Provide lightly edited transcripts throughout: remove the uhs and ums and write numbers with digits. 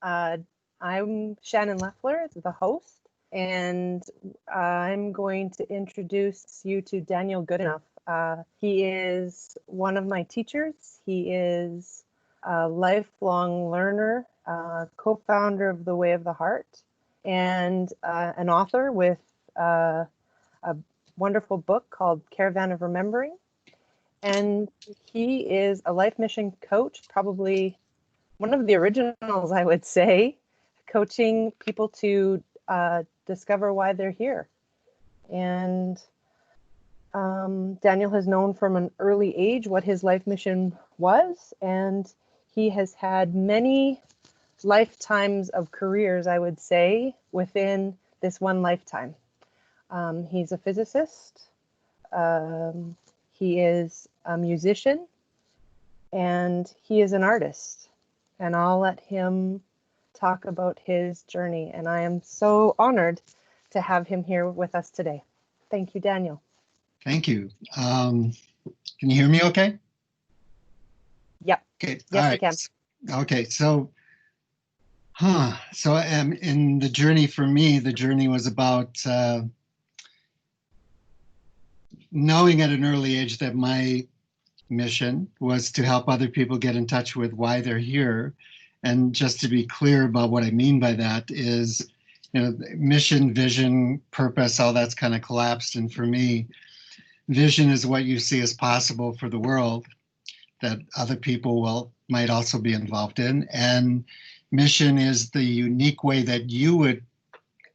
Uh, I'm Shannon Leffler, the host, and I'm going to introduce you to Daniel Goodenough. He is one of my teachers. He is a lifelong learner, co-founder of The Way of the Heart, and an author with a wonderful book called Caravan of Remembering. And he is a life mission coach, probably one of the originals, I would say, coaching people to discover why they're here. And Daniel has known from an early age what his life mission was, and he has had many lifetimes of careers, I would say, within this one lifetime. He's a physicist. He is a musician, and he is an artist. And I'll let him talk about his journey. And I am so honored to have him here with us today. Thank you, Daniel. Thank you. Can you hear me okay? Yep. Okay. Yes, All I right. can. Okay. So in the journey for me, the journey was about knowing at an early age that my mission was to help other people get in touch with why they're here. And just to be clear about what I mean by that is, mission, vision, purpose, all that's kind of collapsed. And for me, vision is what you see as possible for the world that other people might also be involved in. And mission is the unique way that you would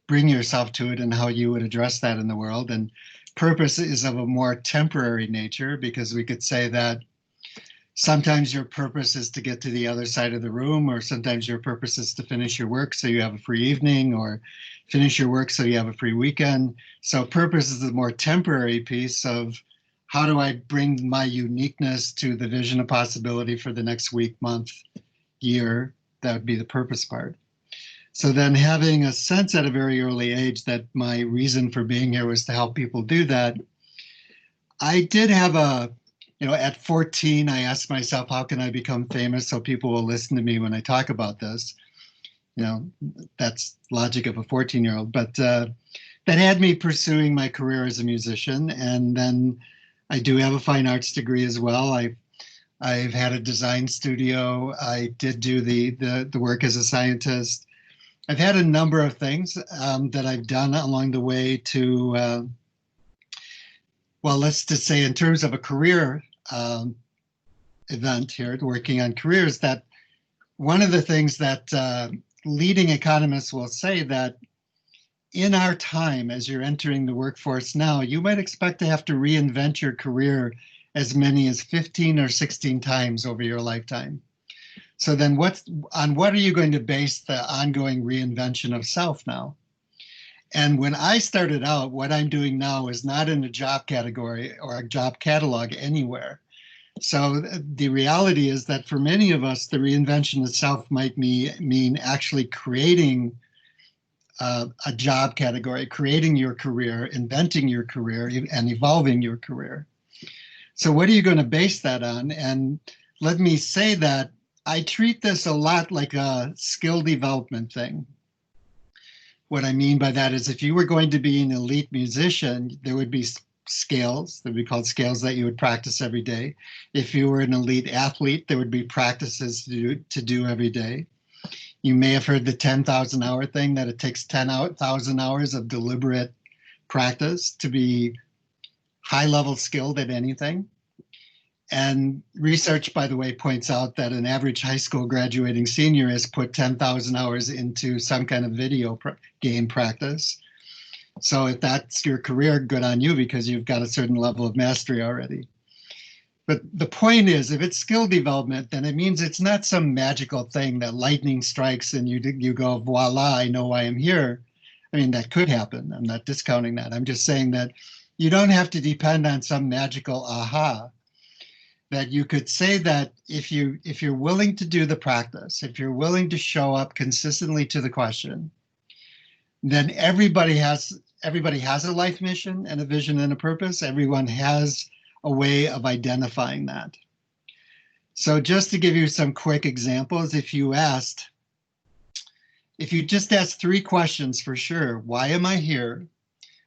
bring yourself to it and how you would address that in the world. And purpose is of a more temporary nature, because we could say that sometimes your purpose is to get to the other side of the room, or sometimes your purpose is to finish your work so you have a free evening, or finish your work so you have a free weekend. So purpose is the more temporary piece of how do I bring my uniqueness to the vision of possibility for the next week, month, year. That would be the purpose part. So then having a sense at a very early age that my reason for being here was to help people do that, I did have at 14, I asked myself, how can I become famous so people will listen to me when I talk about this? That's logic of a 14-year-old, but that had me pursuing my career as a musician. And then I do have a fine arts degree as well. I've had a design studio. I did do the work as a scientist. I've had a number of things that I've done along the way to, let's just say in terms of a career event here, working on careers, that one of the things that leading economists will say that in our time, as you're entering the workforce now, you might expect to have to reinvent your career as many as 15 or 16 times over your lifetime. So then what are you going to base the ongoing reinvention of self now? And when I started out, what I'm doing now is not in a job category or a job catalog anywhere. So the reality is that for many of us, the reinvention itself might mean actually creating a job category, creating your career, inventing your career, and evolving your career. So what are you going to base that on? And let me say that I treat this a lot like a skill development thing. What I mean by that is if you were going to be an elite musician, there would be scales that would be called scales that you would practice every day. If you were an elite athlete, there would be practices to do every day. You may have heard the 10,000 hour thing, that it takes 10,000 hours of deliberate practice to be high level skilled at anything. And research, by the way, points out that an average high school graduating senior has put 10,000 hours into some kind of video game practice. So if that's your career, good on you, because you've got a certain level of mastery already. But the point is, if it's skill development, then it means it's not some magical thing that lightning strikes and you go, voila, I know why I'm here. I mean, that could happen. I'm not discounting that. I'm just saying that you don't have to depend on some magical aha. That you could say that if you're willing to do the practice, if you're willing to show up consistently to the question, then everybody has a life mission and a vision and a purpose. Everyone has a way of identifying that. So just to give you some quick examples, if you asked If you just ask 3 questions for sure, why am I here?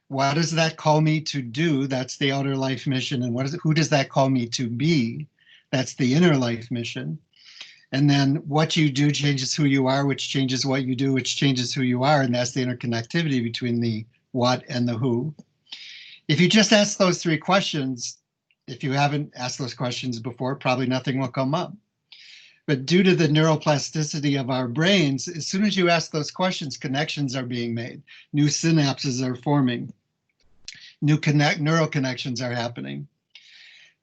What does that call me to do? That's the outer life mission. And who does that call me to be? That's the inner life mission. And then what you do changes who you are, which changes what you do, which changes who you are. And that's the interconnectivity between the what and the who. If you just ask those 3 questions, if you haven't asked those questions before, probably nothing will come up. But due to the neuroplasticity of our brains, as soon as you ask those questions, connections are being made. New synapses are forming. New neural connections are happening.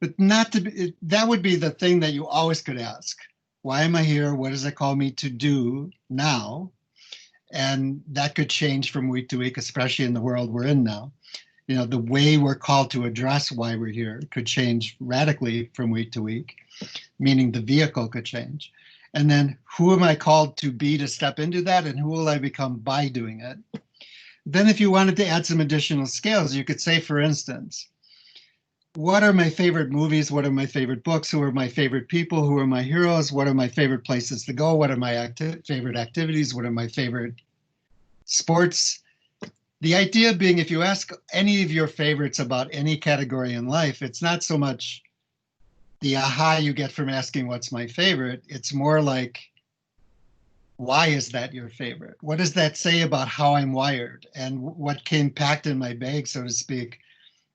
But that would be the thing that you always could ask. Why am I here? What does it call me to do now? And that could change from week to week, especially in the world we're in now. You know, the way we're called to address why we're here could change radically from week to week, meaning the vehicle could change. And then who am I called to be to step into that, and who will I become by doing it? Then if you wanted to add some additional scales, you could say, for instance, what are my favorite movies? What are my favorite books? Who are my favorite people? Who are my heroes? What are my favorite places to go? What are my favorite activities? What are my favorite sports? The idea being, if you ask any of your favorites about any category in life, it's not so much the aha you get from asking what's my favorite. It's more like, why is that your favorite? What does that say about how I'm wired and what came packed in my bag, so to speak,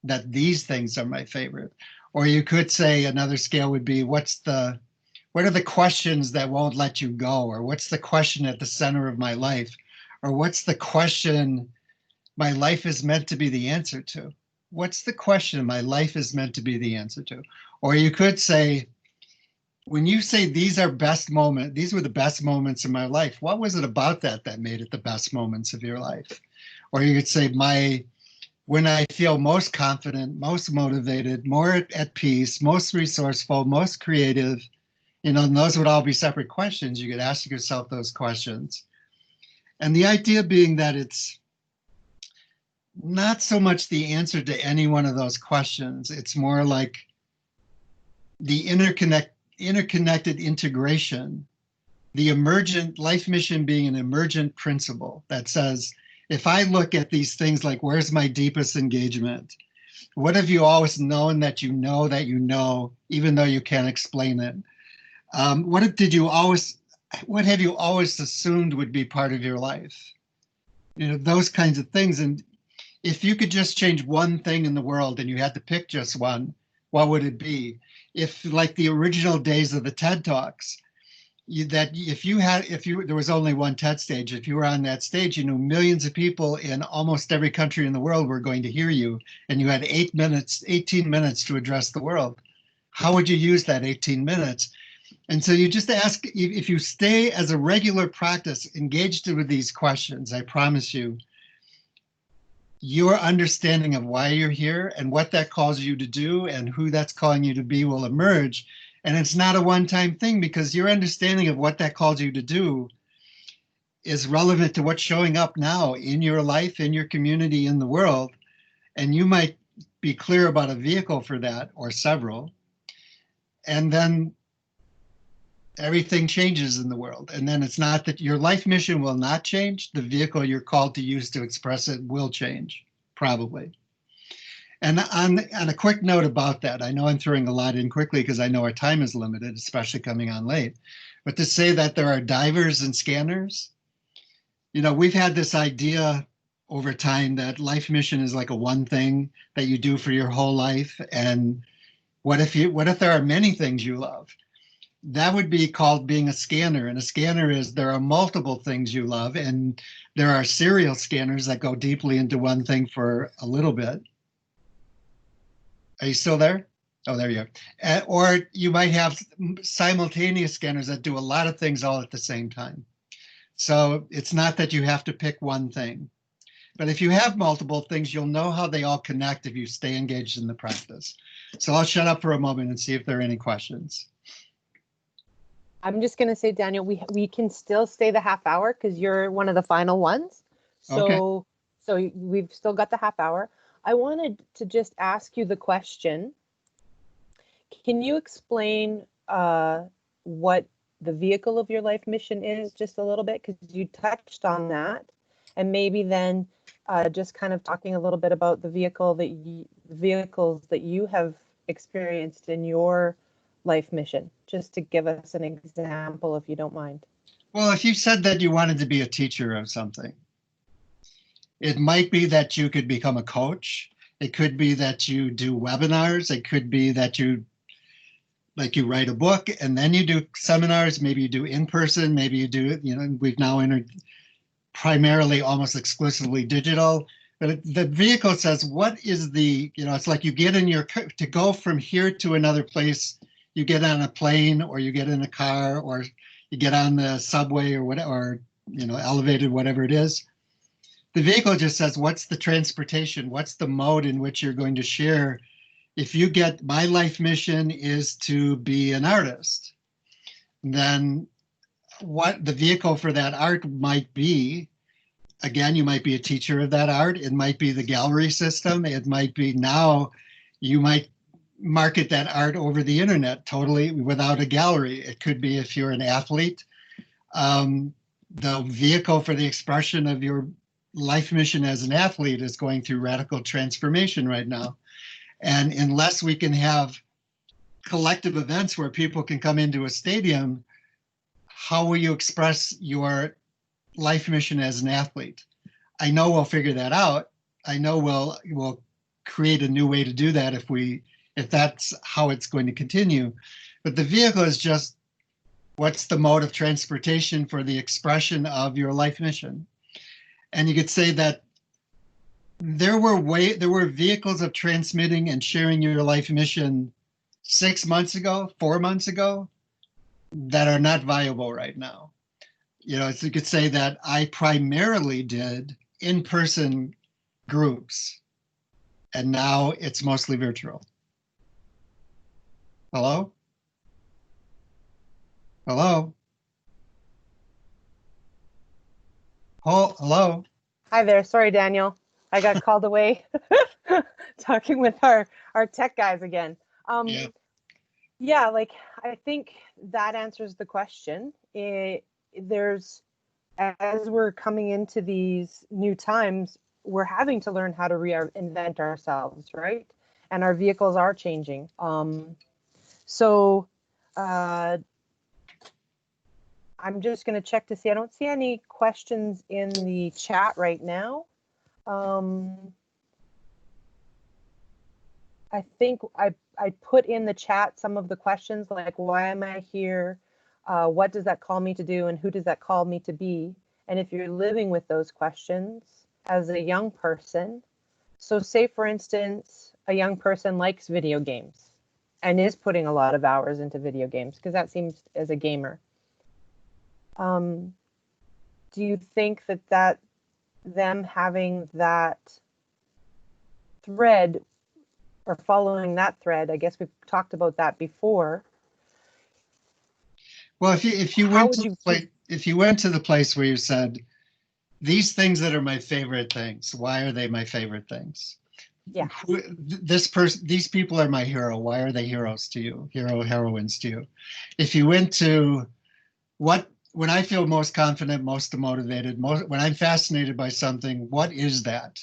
that these things are my favorite? Or you could say another scale would be, what are the questions that won't let you go? Or what's the question at the center of my life? Or what's the question my life is meant to be the answer to? What's the question my life is meant to be the answer to? Or you could say, when you say these were the best moments of my life, what was it about that made it the best moments of your life? Or you could say, when I feel most confident, most motivated, more at peace, most resourceful, most creative, and those would all be separate questions. You could ask yourself those questions. And the idea being that it's not so much the answer to any one of those questions. It's more like the interconnected integration, the emergent life mission being an emergent principle that says, if I look at these things like, where's my deepest engagement? What have you always known that you know, even though you can't explain it? What have you always assumed would be part of your life? Those kinds of things. And if you could just change one thing in the world and you had to pick just one, what would it be? If, like the original days of the TED Talks, there was only one TED stage, if you were on that stage, millions of people in almost every country in the world were going to hear you, and you had 18 minutes to address the world. How would you use that 18 minutes? And so you just ask, if you stay as a regular practice engaged with these questions, I promise you, your understanding of why you're here and what that calls you to do and who that's calling you to be will emerge. And it's not a one-time thing, because your understanding of what that calls you to do is relevant to what's showing up now in your life, in your community, in the world. And you might be clear about a vehicle for that or several. And then everything changes in the world. And then it's not that your life mission will not change. The vehicle you're called to use to express it will change, probably. And on a quick note about that, I know I'm throwing a lot in quickly because I know our time is limited, especially coming on late. But to say that there are divers and scanners, we've had this idea over time that life mission is like a one thing that you do for your whole life. And what if there are many things you love? That would be called being a scanner. And a scanner is, there are multiple things you love, and there are serial scanners that go deeply into one thing for a little bit. Are you still there? Oh, there you are. Or you might have simultaneous scanners that do a lot of things all at the same time. So it's not that you have to pick one thing. But if you have multiple things, you'll know how they all connect if you stay engaged in the practice. So I'll shut up for a moment and see if there are any questions. I'm just going to say, Daniel, we can still stay the half hour because you're one of the final ones. So we've still got the half hour. I wanted to just ask you the question. Can you explain what the vehicle of your life mission is just a little bit? Because you touched on that. And maybe then just kind of talking a little bit about the vehicles that you have experienced in your life mission, just to give us an example, if you don't mind. Well, if you said that you wanted to be a teacher of something, it might be that you could become a coach. It could be that you do webinars. It could be that you write a book and then you do seminars. Maybe you do in person. Maybe you do, we've now entered primarily almost exclusively digital. But the vehicle says, what is it's like you get in to go from here to another place, you get on a plane or you get in a car or you get on the subway or whatever, or, elevated, whatever it is. The vehicle just says, what's the transportation? What's the mode in which you're going to share? If you get, my life mission is to be an artist, then what the vehicle for that art might be, again, you might be a teacher of that art. It might be the gallery system. It might be now you might market that art over the internet totally without a gallery. It could be if you're an athlete. The vehicle for the expression of your life mission as an athlete is going through radical transformation right now. And unless we can have collective events where people can come into a stadium, how will you express your life mission as an athlete? I know we'll figure that out. I know we'll create a new way to do that if that's how it's going to continue. But the vehicle is just, what's the mode of transportation for the expression of your life mission? And you could say that there were vehicles of transmitting and sharing your life mission 6 months ago, 4 months ago, that are not viable right now. So you could say that I primarily did in-person groups, and now it's mostly virtual. Hello? Hello? Oh, hello? Hi there. Sorry, Daniel. I got called away talking with our tech guys again. Yeah, I think that answers the question. As we're coming into these new times, we're having to learn how to reinvent ourselves, right? And our vehicles are changing. So I'm just going to check to see. I don't see any questions in the chat right now. I think I put in the chat some of the questions, like, why am I here? What does that call me to do? And who does that call me to be? And if you're living with those questions as a young person, so say, for instance, a young person likes video games and is putting a lot of hours into video games, because that seems, as a gamer. Do you think that them having that thread or following that thread, I guess we've talked about that before. Well, if you went to the place where you said, these things that are my favorite things, why are they my favorite things? Yeah. These people are my hero. Why are they heroes to you? Heroines to you? If you went to when I feel most confident, most motivated, when I'm fascinated by something, what is that?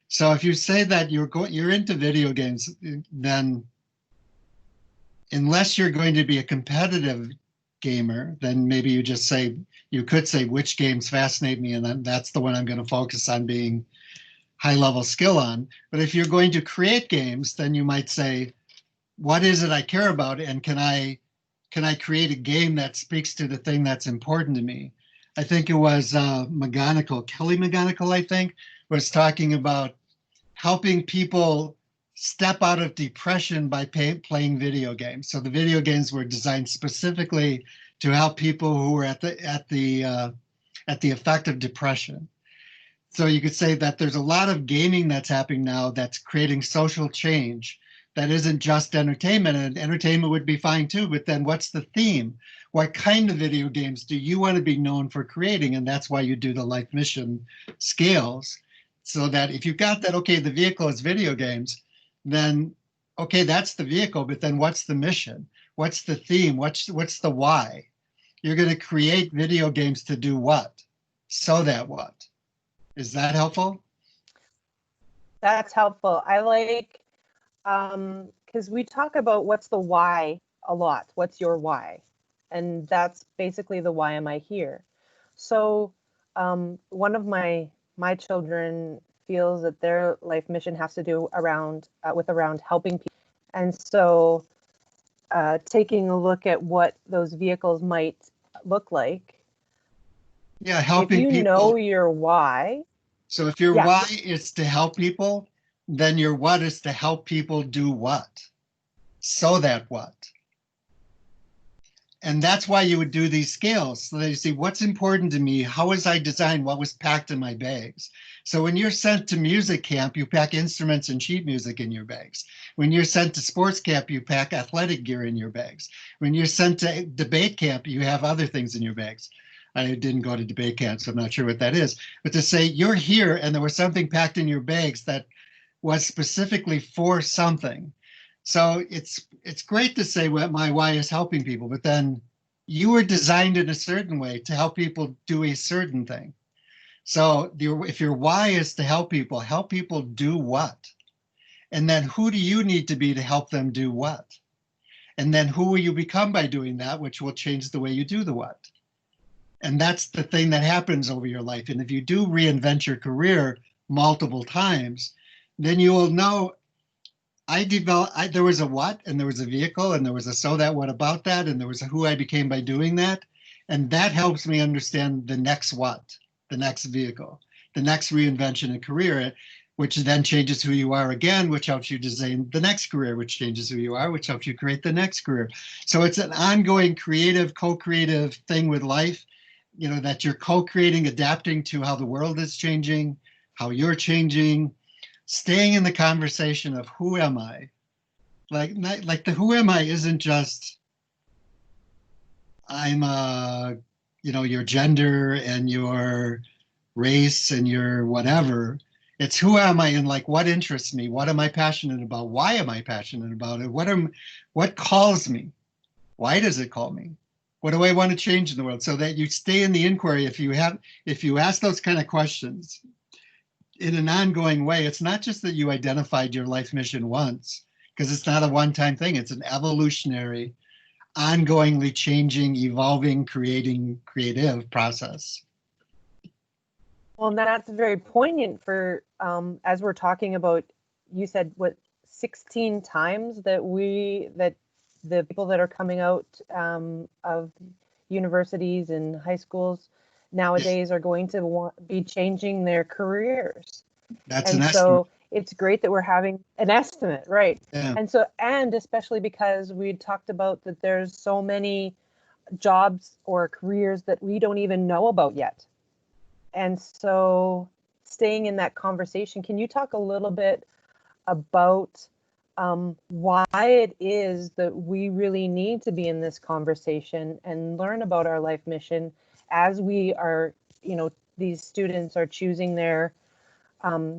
So if you say that you're into video games, then unless you're going to be a competitive gamer, then maybe you could say which games fascinate me, and then that's the one I'm going to focus on being high level skill on. But if you're going to create games, then you might say, what is it I care about, and can I create a game that speaks to the thing that's important to me? I think it was Kelly McGonigal, I think, was talking about helping people step out of depression by playing video games. So the video games were designed specifically to help people who were at the effect of depression. So you could say that there's a lot of gaming that's happening now that's creating social change that isn't just entertainment, and entertainment would be fine too, but then what's the theme? What kind of video games do you want to be known for creating? And that's why you do the life mission scales, so that if you've got that, okay, the vehicle is video games, then, okay, that's the vehicle, but then what's the mission? What's the theme? What's the why? You're going to create video games to do what? So that what? Is that helpful? That's helpful. I like, because we talk about what's the why a lot. What's your why? And that's basically the why am I here? So one of my children feels that their life mission has to do around helping people. And so taking a look at what those vehicles might look like. Yeah, If helping you know people. your why, So if your yeah, why is to help people, then your what is to help people do what? So that what? And that's why you would do these scales. So that you see what's important to me, how was I designed, what was packed in my bags. So when you're sent to music camp, you pack instruments and sheet music in your bags. When you're sent to sports camp, you pack athletic gear in your bags. When you're sent to debate camp, you have other things in your bags. I didn't go to debate camp, so I'm not sure what that is. But to say you're here and there was something packed in your bags that was specifically for something. So it's great to say what my why is helping people, but then you were designed in a certain way to help people do a certain thing. So if your why is to help people do what? And then who do you need to be to help them do what? And then who will you become by doing that, which will change the way you do the what? And that's the thing that happens over your life. And if you do reinvent your career multiple times, then you will know there was a what, and there was a vehicle, and there was a so that what about that, and there was a who I became by doing that. And that helps me understand the next what, the next vehicle, the next reinvention in career, which then changes who you are again, which helps you design the next career, which changes who you are, which helps you create the next career. So it's an ongoing creative, co-creative thing with life, that you're co-creating, adapting to how the world is changing, how you're changing, staying in the conversation of who am I? Like the who am I isn't just I'm your gender and your race and your whatever. It's who am I and like what interests me? What am I passionate about? Why am I passionate about it? What calls me? Why does it call me? What do I want to change in the world? So that you stay in the inquiry. If you ask those kind of questions in an ongoing way, it's not just that you identified your life mission once, because it's not a one-time thing. It's an evolutionary, ongoingly changing, evolving, creative process. well, and that's very poignant for as we're talking about. You said what 16 times that the people that are coming out of universities and high schools nowadays are going to be changing their careers. That's an And estimate. so it's great that we're having an estimate, right? Yeah. And so, and especially because we talked about that there's so many jobs or careers that we don't even know about yet. And so staying in that conversation, can you talk a little bit about why it is that we really need to be in this conversation and learn about our life mission as we are, these students are choosing their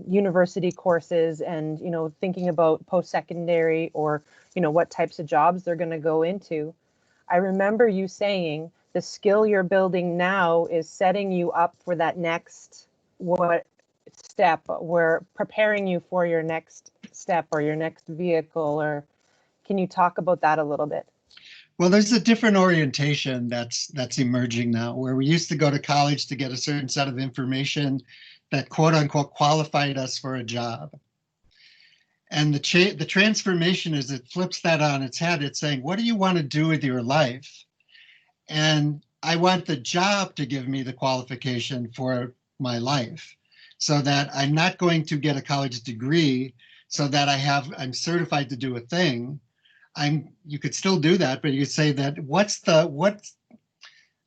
university courses and, thinking about post-secondary or, what types of jobs they're going to go into. I remember you saying the skill you're building now is setting you up for that next step. We're preparing you for your next step or your next vehicle. Or can you talk about that a little bit? Well, there's a different orientation that's emerging now, where we used to go to college to get a certain set of information that quote unquote qualified us for a job. And the transformation is it flips that on its head. It's saying, what do you want to do with your life? And I want the job to give me the qualification for my life, so that I'm not going to get a college degree so that I'm certified to do a thing. You could still do that, but you could say that what's the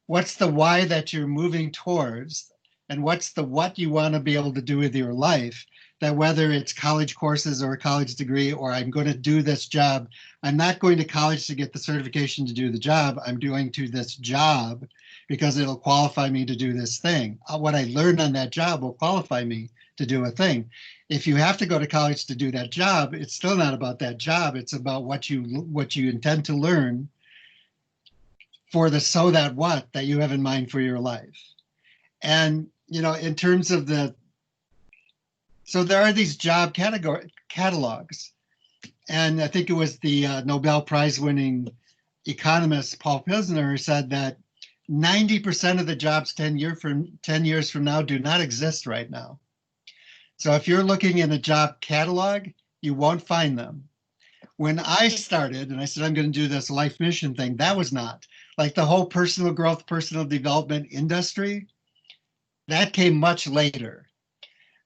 why that you're moving towards, and what's the what you want to be able to do with your life, that whether it's college courses or a college degree, or I'm going to do this job, I'm not going to college to get the certification to do the job. I'm doing to this job because it'll qualify me to do this thing. What I learned on that job will qualify me to do a thing. If you have to go to college to do that job, it's still not about that job. It's about what you intend to learn for the so that what that you have in mind for your life. And, in terms of so there are these job catalogs. And I think it was the Nobel Prize winning economist Paul Pilsner who said that 90% of the jobs 10 years from now do not exist right now. So if you're looking in a job catalog, you won't find them. When I started and I said, I'm going to do this life mission thing, that was not like the whole personal growth, personal development industry. That came much later.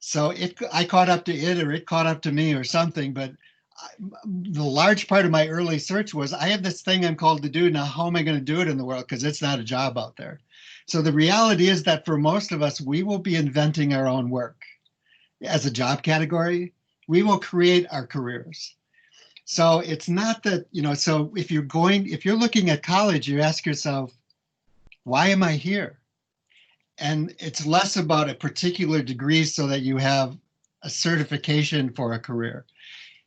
So I caught up to it, or it caught up to me, or something. But the large part of my early search was, I have this thing I'm called to do. Now, how am I going to do it in the world? Because it's not a job out there. So the reality is that for most of us, we will be inventing our own work as a job category. We will create our careers. So it's not that, so if you're looking at college, you ask yourself, why am I here? And it's less about a particular degree so that you have a certification for a career.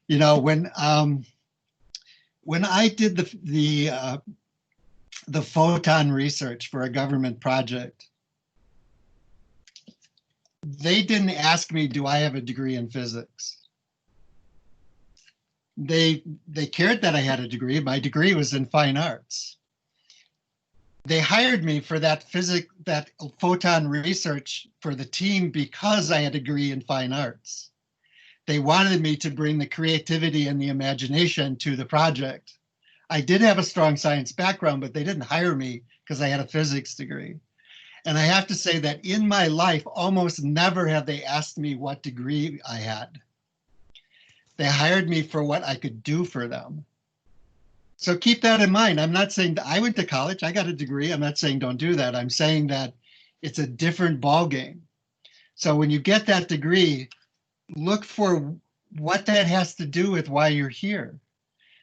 When I did the photon research for a government project, they didn't ask me, do I have a degree in physics? They cared that I had a degree. My degree was in fine arts. They hired me for that photon research for the team because I had a degree in fine arts. They wanted me to bring the creativity and the imagination to the project. I did have a strong science background, but they didn't hire me because I had a physics degree. And I have to say that in my life, almost never have they asked me what degree I had. They hired me for what I could do for them. So keep that in mind. I'm not saying that I went to college, I got a degree. I'm not saying don't do that. I'm saying that it's a different ballgame. So when you get that degree, look for what that has to do with why you're here.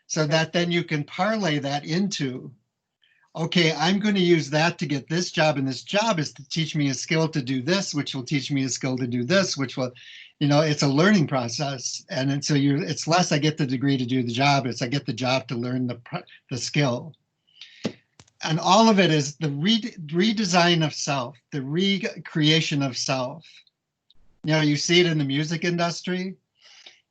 So that then you can parlay that into, okay, I'm going to use that to get this job, and this job is to teach me a skill to do this, which will teach me a skill to do this, which will, it's a learning process. And so it's less I get the degree to do the job, it's I get the job to learn the skill. And all of it is the redesign of self, the recreation of self. You see it in the music industry,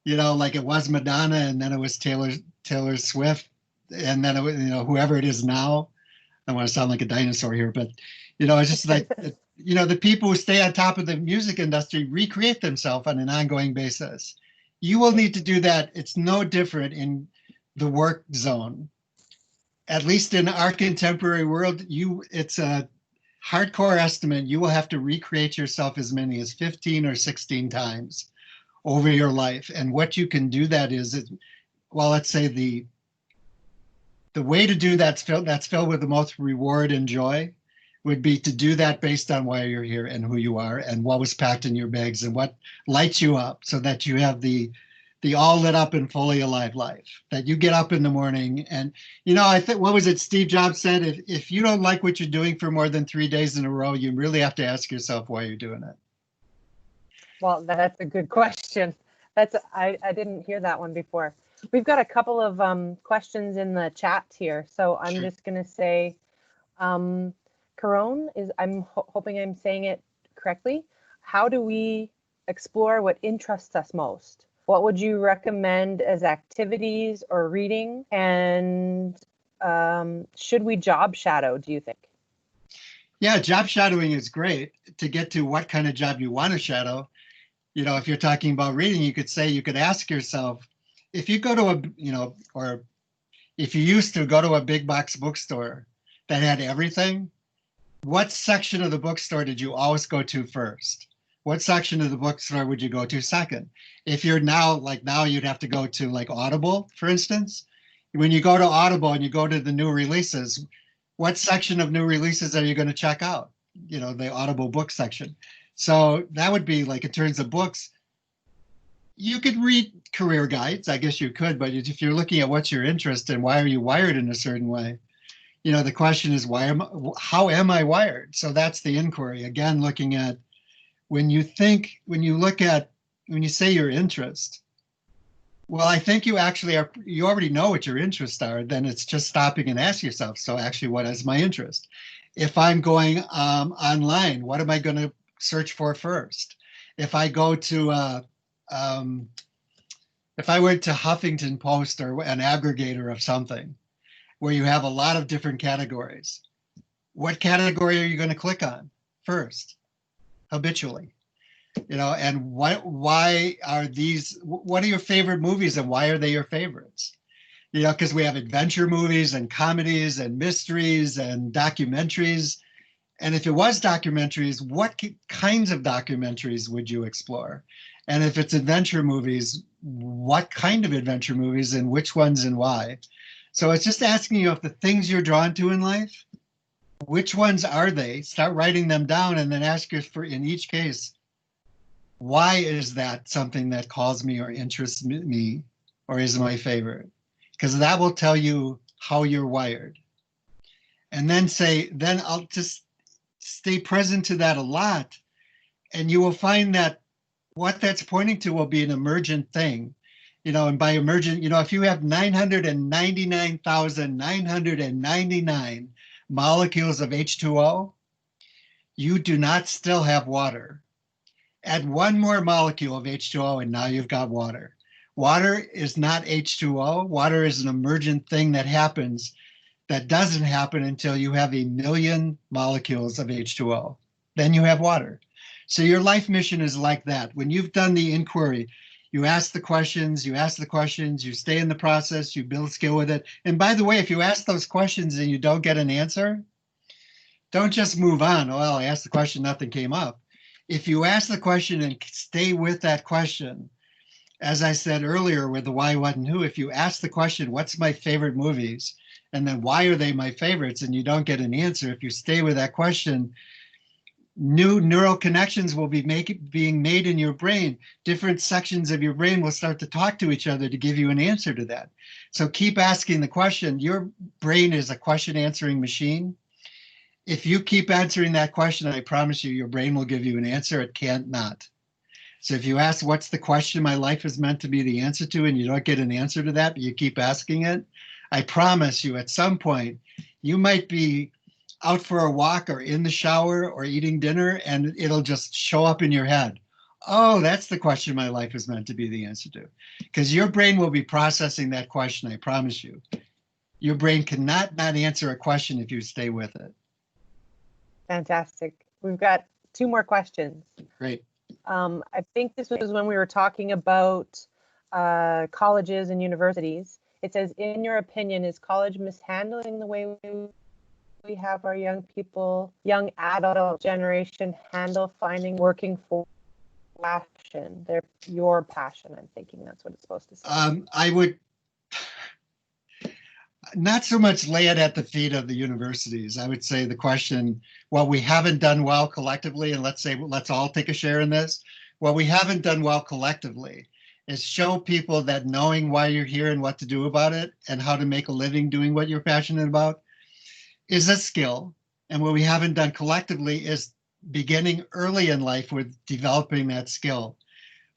like it was Madonna, and then it was Taylor Swift, and then it was, whoever it is now. I don't want to sound like a dinosaur here, but it's just like the people who stay on top of the music industry recreate themselves on an ongoing basis. You will need to do that. It's no different in the work zone. At least in our contemporary world, it's a hardcore estimate. You will have to recreate yourself as many as 15 or 16 times over your life. And what you can do that is, well, let's say the way to do that's filled with the most reward and joy would be to do that based on why you're here and who you are and what was packed in your bags and what lights you up, so that you have the all lit up and fully alive life, that you get up in the morning. And I think, what was it Steve Jobs said, if you don't like what you're doing for more than 3 days in a row, you really have to ask yourself why you're doing it. Well, that's a good question. I didn't hear that one before. We've got a couple of questions in the chat here, so I'm just going to say, Caron I'm hoping I'm saying it correctly. How do we explore what interests us most? What would you recommend as activities or reading? And should we job shadow, do you think? Yeah, job shadowing is great to get to what kind of job you want to shadow. If you're talking about reading, you could ask yourself, if you go to or if you used to go to a big box bookstore that had everything, what section of the bookstore did you always go to first? What section of the bookstore would you go to second? If you're now you'd have to go to like Audible, for instance. When you go to Audible and you go to the new releases, what section of new releases are you going to check out? The Audible book section. So that would be like, in terms of books, you could read career guides. I guess you could, but if you're looking at what's your interest and why are you wired in a certain way, the question is, how am I wired? So that's the inquiry. Again, looking at when you say your interest, Well, I think you actually are, you already know what your interests are. Then it's just stopping and asking yourself, so actually, what is my interest? If I'm going online, what am I going to search for first? If I go to, um, if I went to Huffington Post or an aggregator of something where you have a lot of different categories, what category are you going to click on first habitually? And why are these, what are your favorite movies and why are they your favorites? Because we have adventure movies and comedies and mysteries and documentaries. And if it was documentaries, what kinds of documentaries would you explore? And if it's adventure movies, what kind of adventure movies and which ones and why? So it's just asking you if the things you're drawn to in life, which ones are they? Start writing them down and then ask yourself for in each case, why is that something that calls me or interests me or is my favorite? Because that will tell you how you're wired. And then I'll just stay present to that a lot. And you will find that what that's pointing to will be an emergent thing. And by emergent, if you have 999,999 molecules of H2O, you do not still have water. Add one more molecule of H2O and now you've got water. Water is not H2O. Water is an emergent thing that happens that doesn't happen until you have 1,000,000 molecules of H2O. Then you have water. So your life mission is like that. When you've done the inquiry, you ask the questions, you stay in the process, you build skill with it. And by the way, if you ask those questions and you don't get an answer, don't just move on. Oh, well, I asked the question, nothing came up. If you ask the question and stay with that question, as I said earlier with the why, what, and who, if you ask the question, what's my favorite movies? And then why are they my favorites? And you don't get an answer. If you stay with that question, new neural connections will be being made in your brain. Different sections of your brain will start to talk to each other to give you an answer to that. So keep asking the question. Your brain is a question answering machine. If you keep answering that question, I promise you, your brain will give you an answer. It can't not. So if you ask, what's the question my life is meant to be the answer to, and you don't get an answer to that, but you keep asking it, I promise you at some point, you might be out for a walk or in the shower or eating dinner, and it'll just show up in your head. Oh, that's the question my life is meant to be the answer to. Because your brain will be processing that question, I promise you. Your brain cannot not answer a question if you stay with it. Fantastic. We've got 2 more questions. Great. I think this was when we were talking about colleges and universities. It says, in your opinion, is college mishandling the way we have our young people, young adult generation handle finding working for passion? Your passion, I'm thinking that's what it's supposed to say. I would not so much lay it at the feet of the universities. I would say the question, what we haven't done well collectively, and let's all take a share in this. What we haven't done well collectively is show people that knowing why you're here and what to do about it and how to make a living doing what you're passionate about is a skill. And what we haven't done collectively is beginning early in life with developing that skill.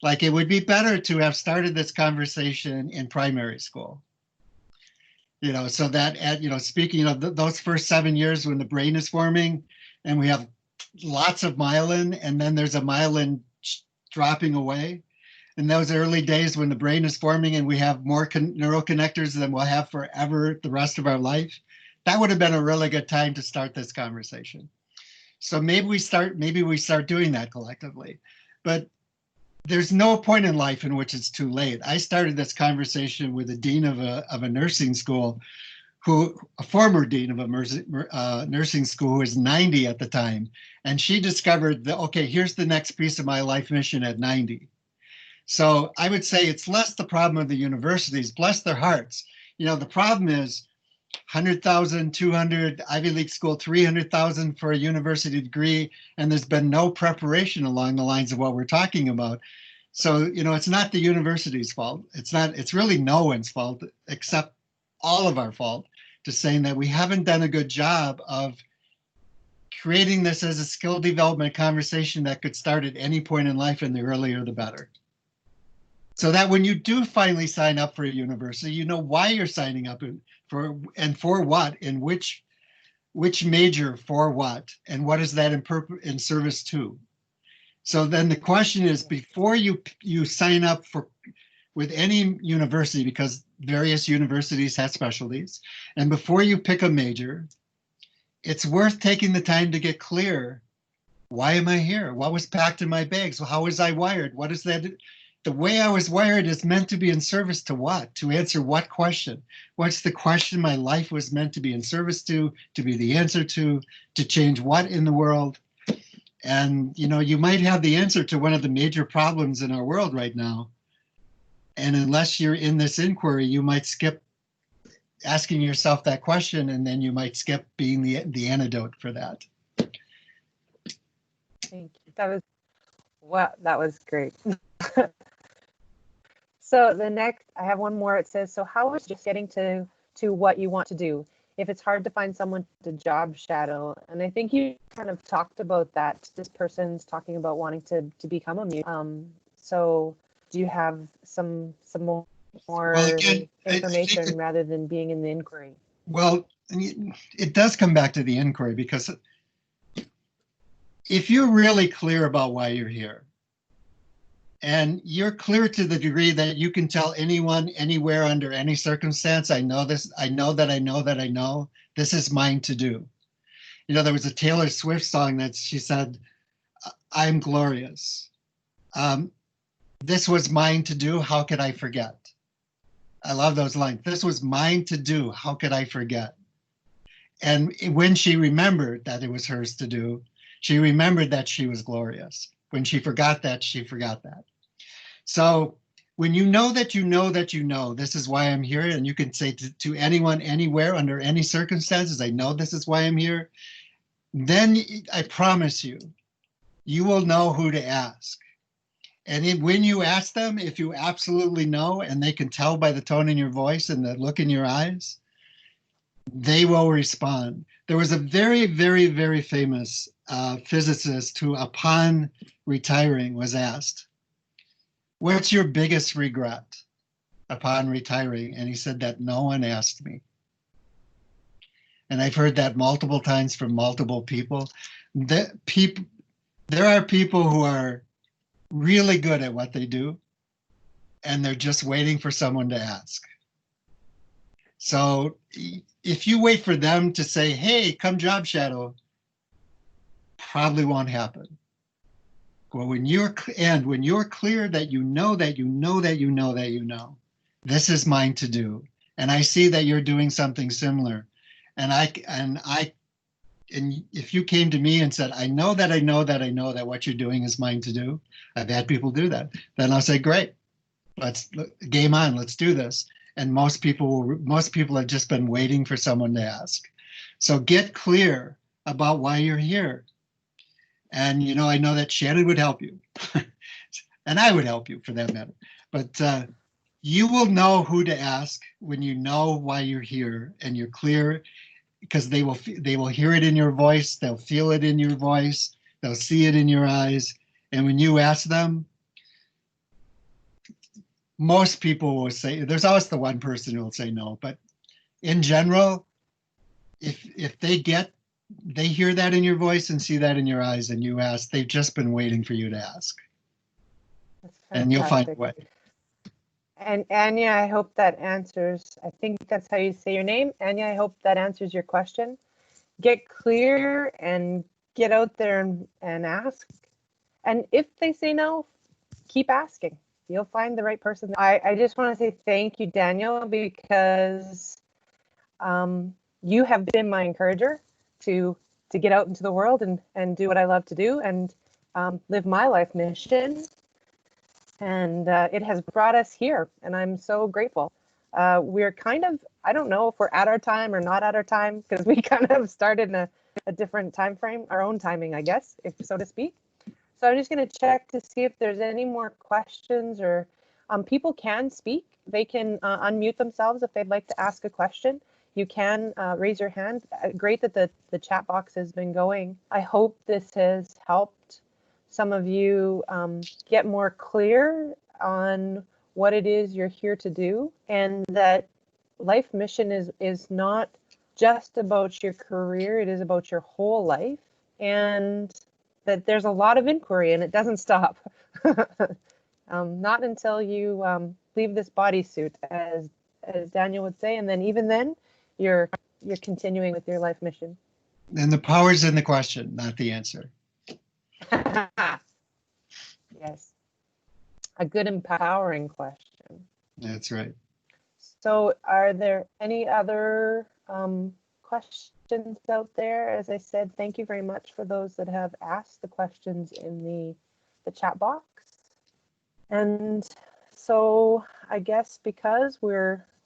Like it would be better to have started this conversation in primary school. So that speaking of those first 7 years when the brain is forming and we have lots of myelin and then there's a myelin dropping away. In those early days when the brain is forming and we have more neural connectors than we'll have forever the rest of our life, that would have been a really good time to start this conversation. So maybe we start doing that collectively. But there's no point in life in which it's too late. I started this conversation with the dean of a nursing school, a former dean of a nursing school who was 90 at the time. And she discovered that, okay, here's the next piece of my life mission at 90. So I would say it's less the problem of the universities, bless their hearts. The problem is 100,000, 200, Ivy League school, 300,000 for a university degree, and there's been no preparation along the lines of what we're talking about. So, it's not the university's fault. It's really no one's fault except all of our fault to saying that we haven't done a good job of creating this as a skill development conversation that could start at any point in life, and the earlier the better. so that when you do finally sign up for a university, you know why you're signing up for and for what, and which major for what, and what is that in service to. So then the question is, before you sign up for with any university, because various universities have specialties, and before you pick a major, it's worth taking the time to get clear. Why am I here? What was packed in my bags? How was I wired? What is that? The way I was wired is meant to be in service to what? To answer what question? What's the question my life was meant to be in service to be the answer to change what in the world? And you might have the answer to one of the major problems in our world right now. And unless you're in this inquiry, you might skip asking yourself that question, and then you might skip being the antidote for that. Thank you. That was great. So the next, I have one more. It says, so how is just getting to what you want to do if it's hard to find someone to job shadow? And I think you kind of talked about that. This person's talking about wanting to become a mute. So do you have some more information rather than being in the inquiry? Well, it does come back to the inquiry, because if you're really clear about why you're here, and you're clear to the degree that you can tell anyone, anywhere, under any circumstance, I know this, I know that I know that I know, this is mine to do. There was a Taylor Swift song that she said, I'm glorious. This was mine to do, how could I forget? I love those lines. This was mine to do, how could I forget? And when she remembered that it was hers to do, she remembered that she was glorious. When she forgot that, she forgot that. So when you know that you know that you know, this is why I'm here, and you can say to anyone, anywhere, under any circumstances, I know this is why I'm here, then I promise you, you will know who to ask. And when you ask them, if you absolutely know, and they can tell by the tone in your voice and the look in your eyes, they will respond. There was a very, very, very famous physicist who, upon retiring, was asked, what's your biggest regret upon retiring? And he said that no one asked me. And I've heard that multiple times from multiple people. There are people who are really good at what they do, and they're just waiting for someone to ask. So if you wait for them to say, hey, come job shadow, probably won't happen. Well, when you're clear that you know that you know that you know that you know, this is mine to do, and I see that you're doing something similar, and if you came to me and said, I know that I know that I know that what you're doing is mine to do, I've had people do that. Then I'll say, great, game on, let's do this. And most people have just been waiting for someone to ask. So get clear about why you're here. And, I know that Shannon would help you. And I would help you, for that matter. But you will know who to ask when you know why you're here and you're clear, because they will hear it in your voice. They'll feel it in your voice. They'll see it in your eyes. And when you ask them, most people will say, there's always the one person who will say no. But in general, if they hear that in your voice and see that in your eyes, and you ask, they've just been waiting for you to ask. And you'll find a way. And Anya, I hope that answers, I think that's how you say your name. Anya, I hope that answers your question. Get clear and get out there and ask. And if they say no, keep asking. You'll find the right person. I just want to say thank you, Daniel, because you have been my encourager to get out into the world and do what I love to do and live my life mission. And it has brought us here, and I'm so grateful. We're kind of, I don't know if we're at our time or not at our time, because we kind of started in a different time frame, our own timing, I guess, if so to speak. So I'm just going to check to see if there's any more questions, or people can speak. They can unmute themselves if they'd like to ask a question. You can raise your hand. Great that the chat box has been going. I hope this has helped some of you get more clear on what it is you're here to do, and that life mission is not just about your career, it is about your whole life, and that there's a lot of inquiry and it doesn't stop. Not until you leave this bodysuit, as Daniel would say, and then even then, you're continuing with your life mission. And the power's in the question, not the answer. Yes, a good empowering question. That's right. So, are there any other questions out there? As I said, thank you very much for those that have asked the questions in the chat box. And so I guess because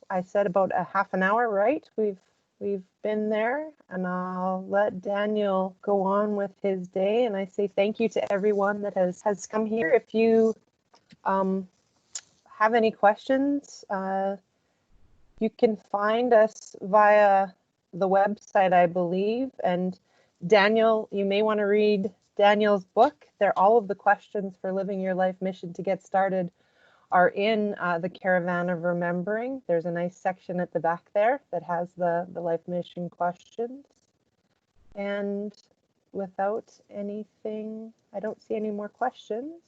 I said about a half an hour, right? We've been there, and I'll let Daniel go on with his day. And I say thank you to everyone that has come here. If you have any questions, you can find us via the website, I believe. And Daniel, you may want to read Daniel's book. All of the questions for living your life mission to get started are in the Caravan of Remembering. There's a nice section at the back there that has the life mission questions. And without anything, I don't see any more questions.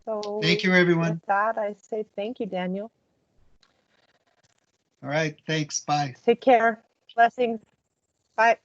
So thank you, everyone. With that, I say thank you, Daniel. All right, thanks. Bye. Take care. Blessings. Bye.